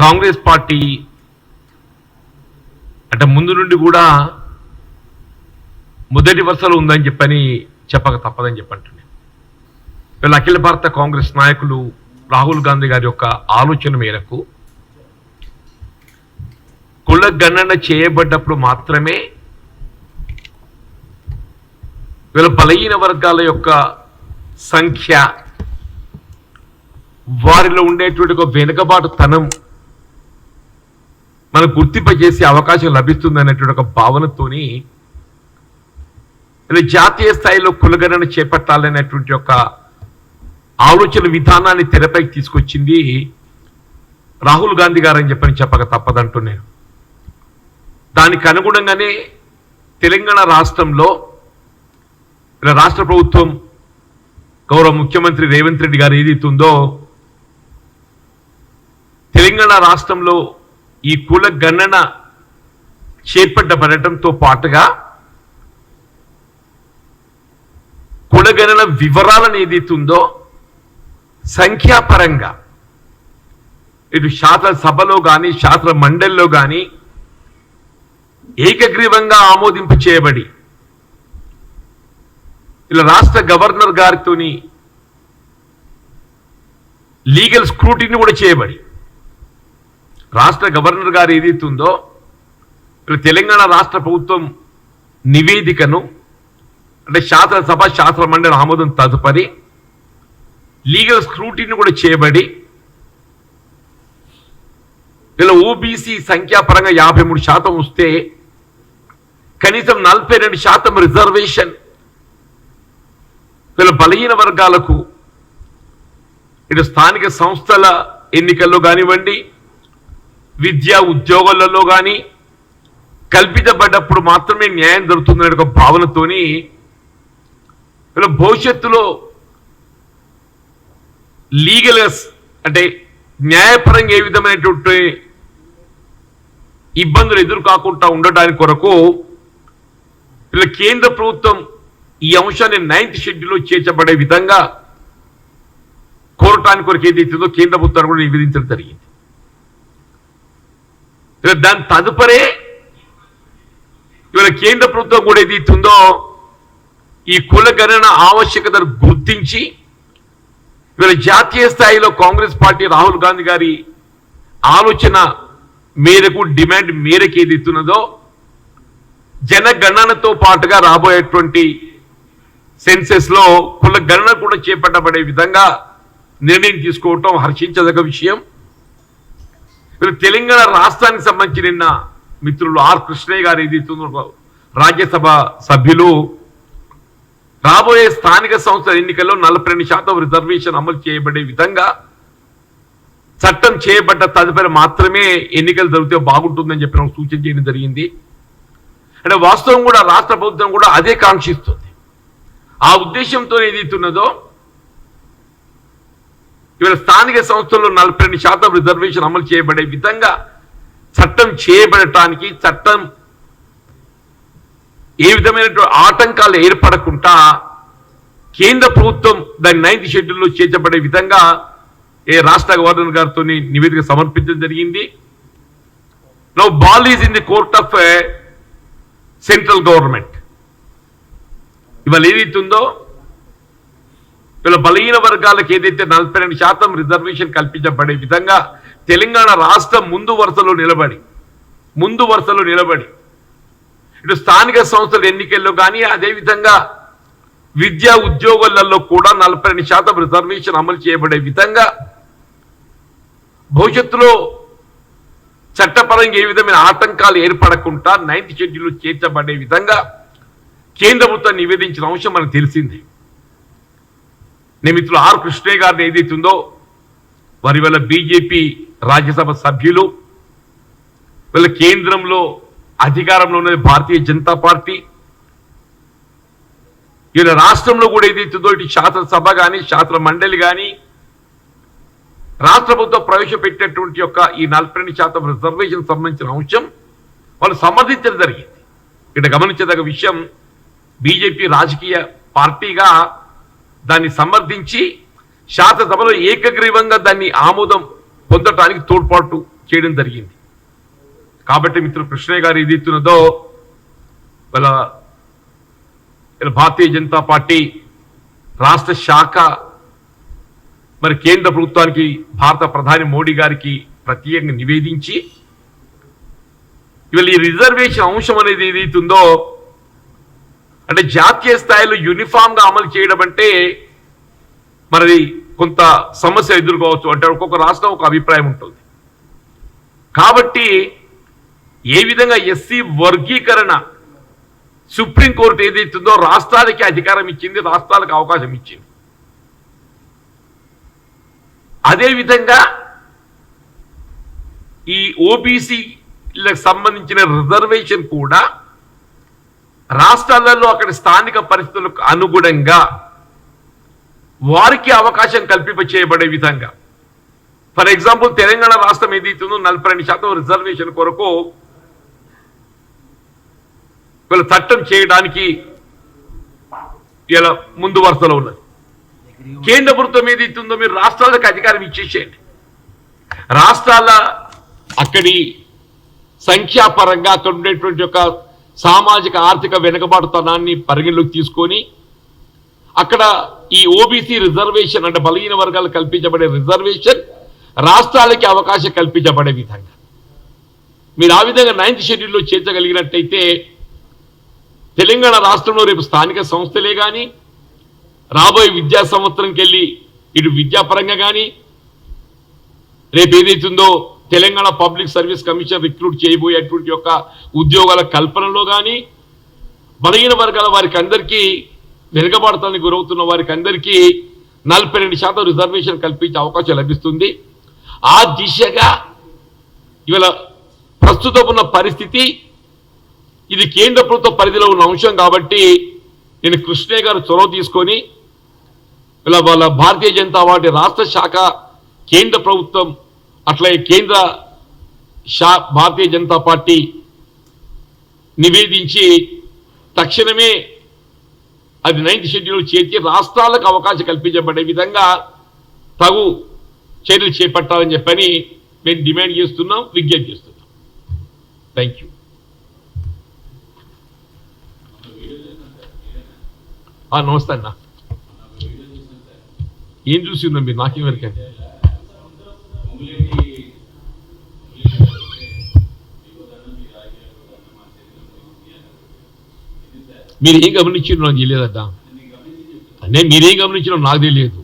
Congress party అంటే ముందు నుండి కూడా మొదటి వరుసలో ఉందని చెప్పని చెప్పక తప్పదని చెప్పంటున్నాను. వీళ్ళ అఖిల భారత కాంగ్రెస్ నాయకులు రాహుల్ గాంధీ గారి యొక్క ఆలోచన మేరకు కుల గణన చేయబడ్డప్పుడు మాత్రమే వీళ్ళ బలహీన వర్గాల యొక్క సంఖ్య, వారిలో ఉండేటువంటి ఒక వెనుకబాటుతనం మనకు గుర్తింపజేసే అవకాశం లభిస్తుంది అనేటువంటి ఒక భావనతోని జాతీయ స్థాయిలో కులగణన చేపట్టాలనేటువంటి ఒక ఆలోచన విధానాన్ని తెరపైకి తీసుకొచ్చింది రాహుల్ గాంధీ గారు అని చెప్పక తప్పదంటున్నాను. దానికి అనుగుణంగానే తెలంగాణ రాష్ట్రంలో రాష్ట్ర ప్రభుత్వం గౌరవ ముఖ్యమంత్రి రేవంత్ రెడ్డి గారు ఏదైతుందో తెలంగాణ రాష్ట్రంలో ఈ కుల గణన చేపట్టబడటంతో పాటుగా కులగణన వివరాలను ఏదైతుందో సంఖ్యాపరంగా ఇటు శాస్త్ర సభలో కానీ శాస్త్ర మండలిలో కానీ ఏకగ్రీవంగా ఆమోదింపు చేయబడి ఇలా రాష్ట్ర గవర్నర్ గారితోని లీగల్ స్క్రూటినీ కూడా చేయబడి రాష్ట్ర గవర్నర్ గారు ఏదైతుందో తెలంగాణ రాష్ట్ర ప్రభుత్వం నివేదికను అంటే శాసనసభ శాస్త్ర మండలి ఆమోదం తదుపరి లీగల్ స్క్రూటినీ కూడా చేయబడి ఇలా ఓబీసీ సంఖ్యాపరంగా 53% వస్తే కనీసం 42% రిజర్వేషన్ వీళ్ళ బలహీన వర్గాలకు ఇటు స్థానిక సంస్థల ఎన్నికల్లో కానివ్వండి, విద్యా ఉద్యోగాలలో కానీ కల్పించబడ్డప్పుడు మాత్రమే న్యాయం దొరుకుతుందనే ఒక భావనతోని వీళ్ళ భవిష్యత్తులో లీగల్ అంటే న్యాయపరంగా ఏ విధమైనటువంటి ఇబ్బందులు ఎదురుకాకుండా ఉండడానికి కొరకు వీళ్ళ కేంద్ర ప్రభుత్వం ఈ అంశాన్ని 9th షెడ్యూల్లో చేర్చబడే విధంగా కోరటానికి కొరకు ఏదైతుందో కేంద్ర ప్రభుత్వాన్ని కూడా నివేదించడం జరిగింది. దాని తదుపరే ఇవాళ కేంద్ర ప్రభుత్వం కూడా ఏదైతుందో ఈ కుల గణన ఆవశ్యకతను గుర్తించి ఇవాళ జాతీయ స్థాయిలో కాంగ్రెస్ పార్టీ రాహుల్ గాంధీ గారి ఆలోచన మేరకు డిమాండ్ మేరకు ఏదైతున్నదో జనగణనతో పాటుగా రాబోయేటువంటి సెన్సెస్ లో కుల గణన కూడా చేపట్టబడే విధంగా నిర్ణయం తీసుకోవటం హర్షించదగ్గ విషయం. తెలంగాణ రాష్ట్రానికి సంబంధించి నిన్న మిత్రులు ఆర్ కృష్ణయ్య గారు ఏదైతుందో రాజ్యసభ సభ్యులు రాబోయే స్థానిక సంస్థల ఎన్నికల్లో 42% రిజర్వేషన్ అమలు చేయబడే విధంగా చట్టం చేయబడ్డ తదుపరి మాత్రమే ఎన్నికలు జరిగితే బాగుంటుందని చెప్పిన సూచన చేయడం జరిగింది. అంటే వాస్తవం కూడా రాష్ట్ర ప్రభుత్వం కూడా అదే కాంక్షిస్తుంది. ఆ ఉద్దేశంతో ఏదైతున్నదో ఇవాళ స్థానిక సంస్థల్లో 42% రిజర్వేషన్ అమలు చేయబడే విధంగా చట్టం చేయబడటానికి చట్టం ఏ విధమైనటువంటి ఆటంకాలు ఏర్పడకుండా కేంద్ర ప్రభుత్వం దాని 9th షెడ్యూల్లో చేర్చబడే విధంగా రాష్ట్ర గవర్నర్ గారితో నివేదిక సమర్పించడం జరిగింది. Now ball is in the court of central government. ఇవాళ ఏదైతుందో వీళ్ళ బలహీన వర్గాలకు ఏదైతే 42% రిజర్వేషన్ కల్పించబడే విధంగా తెలంగాణ రాష్ట్రం ముందు వరుసలో నిలబడి ఇటు స్థానిక సంస్థల ఎన్నికల్లో కానీ అదేవిధంగా విద్యా ఉద్యోగాలలో కూడా 42% రిజర్వేషన్ అమలు చేయబడే విధంగా భవిష్యత్తులో చట్టపరంగా ఏ విధమైన ఆటంకాలు ఏర్పడకుండా 9th షెడ్యూల్లో చేర్చబడే విధంగా కేంద్ర ప్రభుత్వం నివేదించిన అంశం మనకు తెలిసింది. మిత్రులు ఆర్ కృష్ణయ్య గారిని ఏదైతుందో వారి వల్ల బీజేపీ రాజ్యసభ సభ్యులు వీళ్ళ కేంద్రంలో అధికారంలో ఉన్నది భారతీయ జనతా పార్టీ. వీళ్ళ రాష్ట్రంలో కూడా ఏదైతుందో ఇటు శాసనసభ కానీ శాస్త్ర మండలి కానీ రాష్ట్ర ప్రభుత్వం ప్రవేశపెట్టినటువంటి యొక్క ఈ 42% రిజర్వేషన్ సంబంధించిన అంశం వాళ్ళు సమర్థించడం జరిగింది. ఇక్కడ గమనించదగ్గ విషయం, బీజేపీ రాజకీయ పార్టీగా దాన్ని సమర్థించి శాసనసభలో ఏకగ్రీవంగా దాన్ని ఆమోదం పొందటానికి తోడ్పాటు చేయడం జరిగింది. కాబట్టి మిత్రులు కృష్ణయ్య గారు ఏదైతున్నదో వాళ్ళ భారతీయ జనతా పార్టీ రాష్ట్ర శాఖ మరి కేంద్ర ప్రభుత్వానికి భారత ప్రధాని మోడీ గారికి ప్రత్యేకంగా నివేదించి ఇవాళ ఈ రిజర్వేషన్ అంశం అనేది ఏదైతుందో అంటే జాతీయ స్థాయిలో యూనిఫామ్ గా అమలు చేయడం అంటే మరి కొంత సమస్య ఎదుర్కోవచ్చు. అంటే ఒక్కొక్క రాష్ట్రం ఒక అభిప్రాయం ఉంటుంది. కాబట్టి ఏ విధంగా ఎస్సీ వర్గీకరణ సుప్రీంకోర్టు ఏదైతుందో రాష్ట్రాలకి అధికారం ఇచ్చింది, రాష్ట్రాలకు అవకాశం ఇచ్చింది. అదేవిధంగా ఈ ఓబీసీలకు సంబంధించిన రిజర్వేషన్ కూడా రాష్ట్రాలలో అక్కడ స్థానిక పరిస్థితులకు అనుగుణంగా వారికి అవకాశం కల్పింపచేయబడే విధంగా, ఫర్ ఎగ్జాంపుల్ తెలంగాణ రాష్ట్రం ఏదైతుందో 42% రిజర్వేషన్ కొరకు వీళ్ళ చట్టం చేయడానికి ఇలా ముందు వరుసలో ఉన్నది. కేంద్ర ప్రభుత్వం ఏదైతుందో మీరు రాష్ట్రాలకు అధికారం ఇచ్చేసేయండి. రాష్ట్రాల అక్కడి సంఖ్యాపరంగా అక్కడ ఉండేటువంటి ఒక సామాజిక ఆర్థిక వెనుకబాటుతనాన్ని పరిగణలోకి తీసుకొని అక్కడ ఈ ఓబీసీ రిజర్వేషన్ అంటే బలహీన వర్గాలు కల్పించబడే రిజర్వేషన్ రాష్ట్రాలకి అవకాశం కల్పించబడే విధంగా మీరు ఆ విధంగా 9th షెడ్యూల్లో చేర్చగలిగినట్టయితే తెలంగాణ రాష్ట్రంలో రేపు స్థానిక సంస్థలే కానీ రాబోయే విద్యా సంవత్సరంకి వెళ్ళి ఇటు విద్యాపరంగా కానీ రేపు ఏదైతుందో Telangana public service commission recruit చేయబోయేటువంటి యొక్క ఉద్యోగాల కల్పనలో కానీ బలహీన వర్గాల వారికి అందరికీ వెనుకబాటుతానికి గురవుతున్న వారికి అందరికీ 42% రిజర్వేషన్ కల్పించే అవకాశం లభిస్తుంది. ఆ దిశగా ఇవాళ ప్రస్తుతం ఉన్న పరిస్థితి ఇది కేంద్ర ప్రభుత్వ పరిధిలో ఉన్న అంశం కాబట్టి నేను కృష్ణయ్య గారు చొరవ తీసుకొని ఇలా వాళ్ళ భారతీయ జనతా పార్టీ రాష్ట్ర శాఖ కేంద్ర ప్రభుత్వం అట్లాగే కేంద్ర భారతీయ జనతా పార్టీ నివేదించి తక్షణమే అది 9th షెడ్యూల్ చేర్చి రాష్ట్రాలకు అవకాశం కల్పించబడే విధంగా తగు చర్యలు చేపట్టాలని చెప్పని మేము డిమాండ్ చేస్తున్నాం, విజ్ఞప్తి చేస్తున్నాం. Thank you. నమస్తే అన్న. ఏం చూసిందో మీరు నాకేమరికే మీరు ఏం గమనించారో నాకు తెలియదట. నేను మీరేం గమనించారో నాకు తెలియదు.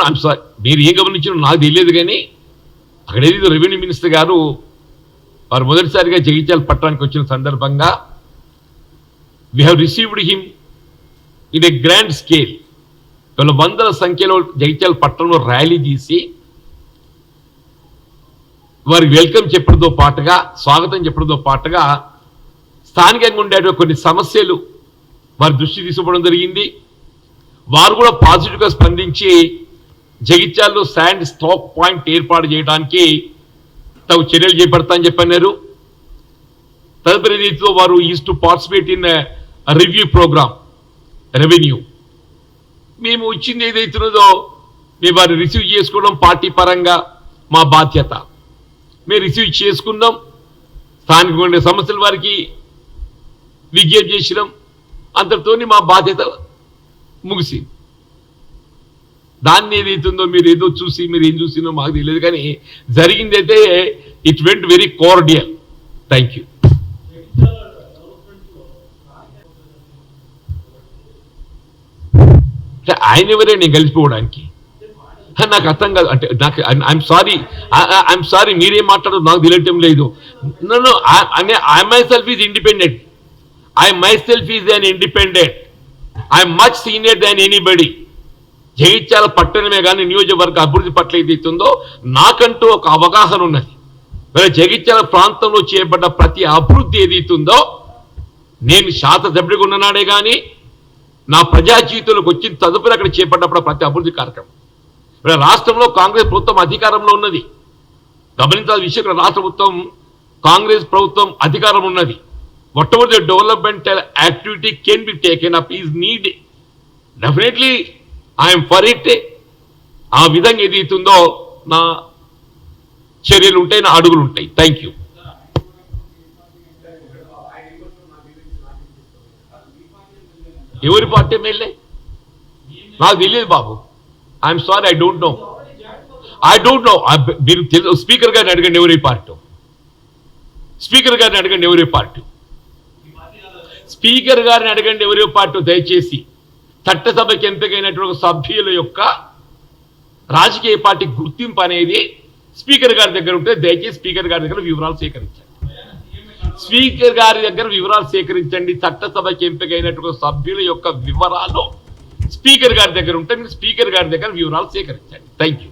ఐమ్ సారీ, మీరు ఏం గమనించారో నాకు తెలియదు. కానీ అక్కడ ఏదో రెవెన్యూ మినిస్టర్ గారు వారు మొదటిసారిగా జగిత్యాల పట్టణానికి వచ్చిన సందర్భంగా we have received him in a grand scale. వీళ్ళ వందల సంఖ్యలో జగిత్యాల పట్టణంలో ర్యాలీ తీసి వారికి వెల్కమ్ చెప్పడంతో పాటుగా స్వాగతం చెప్పడంతో పాటుగా స్థానికంగా ఉండే కొన్ని సమస్యలు వారి దృష్టి తీసుకోవడం జరిగింది. వారు కూడా పాజిటివ్గా స్పందించి జగిత్యాల్లో శాండ్ స్టాక్ పాయింట్ ఏర్పాటు చేయడానికి తగు చర్యలు చేపడతామని చెప్పన్నారు. తదుపరి రీతిలో వారు is to participate in review programme revenue. మేము ఇచ్చింది ఏదైతున్నదో మేము వారిని రిసీవ్ చేసుకోవడం పార్టీ పరంగా మా బాధ్యత. మేము రిసీవ్ చేసుకున్నాం, స్థానికంగా ఉండే సమస్యలు వారికి విజ్ఞప్తి చేసినాం, అంతటితో మా బాధ్యత ముగిసింది. దాన్ని ఏదైతుందో మీరు ఏదో చూసి మీరు ఏం చూసినో మాకు తెలియదు. కానీ జరిగిందైతే it went very cordial. Thank you. ఆయన ఎవరే నేను కలిసిపోవడానికి? నాకు అర్థం కాదు. అంటే నాకు ఐఎమ్ సారీ మీరేం మాట్లాడదు నాకు తెలియటం లేదు. నన్ను I my self is independent. I my self is an independent. I'm much senior than anybody. Jagtial పట్టణమే కానీ నియోజకవర్గ అభివృద్ధి పట్ల ఏదైతుందో నాకంటూ ఒక అవగాహన ఉన్నది. మరి జగిత్యాల ప్రాంతంలో చేయబడ్డ ప్రతి అభివృద్ధి ఏదైతుందో నేను శాసనసభ్యుడిగా ఉన్ననాడే కానీ నా ప్రజా జీవితంలోకి వచ్చిన తదుపరి అక్కడ చేపట్టినప్పుడు ప్రతి అభివృద్ధి కార్యక్రమం. ఇప్పుడు రాష్ట్రంలో కాంగ్రెస్ ప్రభుత్వం అధికారంలో ఉన్నది. గమనించాల్సిన విషయం, రాష్ట్ర ప్రభుత్వం కాంగ్రెస్ ప్రభుత్వం అధికారం ఉన్నది. whatever the developmental activity can be taken up is needed. Definitely I am for it. ఆ విధంగా ఏదైతుందో నా చర్యలు ఉంటాయి, నా అడుగులు ఉంటాయి. Thank you. ఎవరి పార్టీ ఎమ్మెల్యే నాకు తెలియదు బాబు. I'm sorry, I don't know. మీరు స్పీకర్ గారిని అడగండి ఎవరి పార్టీ. స్పీకర్ గారిని అడగండి ఎవరి పార్టీ. స్పీకర్ గారిని అడగండి ఎవరి పార్టీ. దయచేసి చట్టసభకి ఎంపికైనటువంటి సభ్యుల యొక్క రాజకీయ పార్టీ గుర్తింపు అనేది స్పీకర్ గారి దగ్గర ఉంటే దయచేసి స్పీకర్ గారి దగ్గర వివరాలు సేకరించండి. స్పీకర్ గారి దగ్గర వివరాలు సేకరించండి. చట్టసభకి ఎంపికైనటువంటి సభ్యుల యొక్క వివరాలు స్పీకర్ గారి దగ్గర ఉంటే మీరు స్పీకర్ గారి దగ్గర వివరాలు సేకరించండి. Thank you.